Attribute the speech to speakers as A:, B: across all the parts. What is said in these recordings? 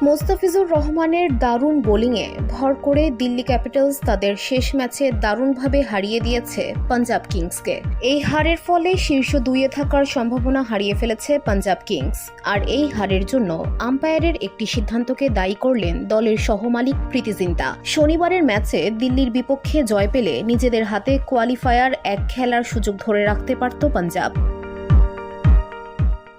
A: মোস্তাফিজুর রহমানের দারুণ বোলিংয়ে ভর করে দিল্লি ক্যাপিটালস তাদের শেষ ম্যাচে দারুণভাবে হারিয়ে দিয়েছে পাঞ্জাব কিংসকে। এই হারের ফলে শীর্ষ 2-এ থাকার সম্ভাবনা হারিয়ে ফেলেছে পাঞ্জাব কিংস। আর এই হারের জন্য আম্পায়ারের একটি সিদ্ধান্তকে দায়ী করলেন দলের সহমালিক প্রীতি জিন্তা। শনিবারের ম্যাচে দিল্লির বিপক্ষে জয় পেলে নিজেদের হাতে কোয়ালিফায়ার 1 খেলার সুযোগ ধরে রাখতে পারত পাঞ্জাব।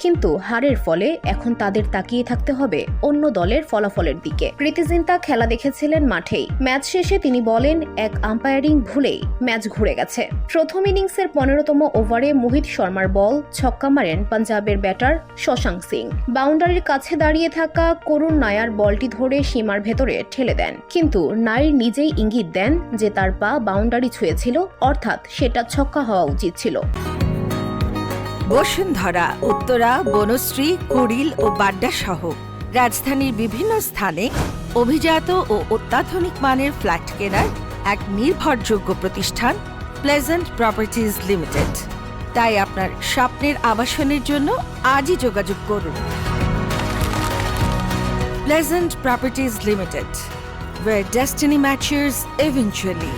A: কিন্তু হারের ফলে এখন তাদের তাকিয়ে থাকতে হবে অন্য দলের ফলাফলের দিকে। প্রীতি জিন্তা খেলা দেখেছিলেন মাঠেই। ম্যাচ শেষে তিনি বলেন, এক আম্পায়ারিং ভুলেই ম্যাচ ঘুরে গেছে। প্রথম ইনিংসের 15তম ওভারে মোহিত শর্মার বল ছক্কা মারেন পাঞ্জাবের ব্যাটার শশাঙ্ক সিং। বাউন্ডারির কাছে দাঁড়িয়ে থাকা করুণ নায়ার বলটি ধরে সীমার ভেতরে ঠেলে দেন, কিন্তু নাইর নিজেই ইঙ্গিত দেন যে তার পা বাউন্ডারি ছুঁয়েছিল, অর্থাৎ সেটা ছক্কা হওয়া উচিত ছিল।
B: বসুন্ধরা, উত্তরা, বনশ্রী, কুড়িল ও বাড্ডা সহ রাজধানীর বিভিন্ন স্থানে অভিজাত ও অত্যাধুনিক মানের ফ্ল্যাট কেনার এক নির্ভরযোগ্য প্রতিষ্ঠান প্লেজেন্ট প্রপার্টিজ লিমিটেড। তাই আপনার স্বপ্নের আবাসনের জন্য আজই যোগাযোগ করুন। Pleasant properties limited, where destiny matches eventually.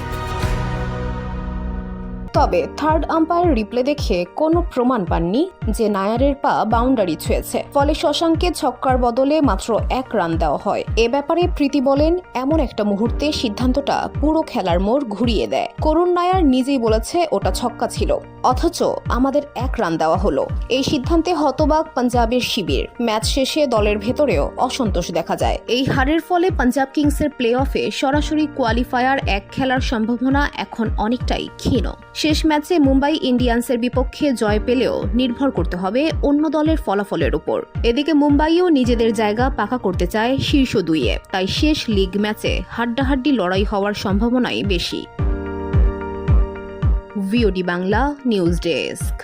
A: তবে থার্ড আম্পায়ার রিপ্লে দেখে কোনো প্রমাণ পাননি যে নায়ারের পা বাউন্ডারি ছুঁয়েছে, ফলে শশাঙ্ককে ছক্কার বদলে মাত্র 1 রান দেওয়া হয়। এ ব্যাপারে প্রীতি বলেন, এমন একটা মুহূর্তে সিদ্ধান্তটা পুরো খেলার মোড় ঘুরিয়ে দেয়। করুণ নায়ার নিজেই বলেছে ওটা ছক্কা ছিল, অথচ আমাদের 1 রান দেওয়া হলো। এই সিদ্ধান্তে হতবাক পাঞ্জাবের শিবির। ম্যাচ শেষে দলের ভেতরেও অসন্তোষ দেখা যায়। এই হারের ফলে পাঞ্জাব কিংসের প্লে অফে সরাসরি কোয়ালিফায়ার 1 খেলার সম্ভাবনা এখন অনেকটাই ক্ষীণ। শেষ ম্যাচে মুম্বাই ইন্ডিয়ান্সের বিপক্ষে জয় পেলেও নির্ভর করতে হবে অন্য দলের ফলাফলের উপর। এদিকে মুম্বাইও নিজেদের জায়গা পাকা করতে চায় শীর্ষ 2-এ, তাই শেষ লিগ ম্যাচে হাড্ডাহাড্ডি লড়াই হওয়ার সম্ভাবনাই বেশি। VOD Bangla news desk.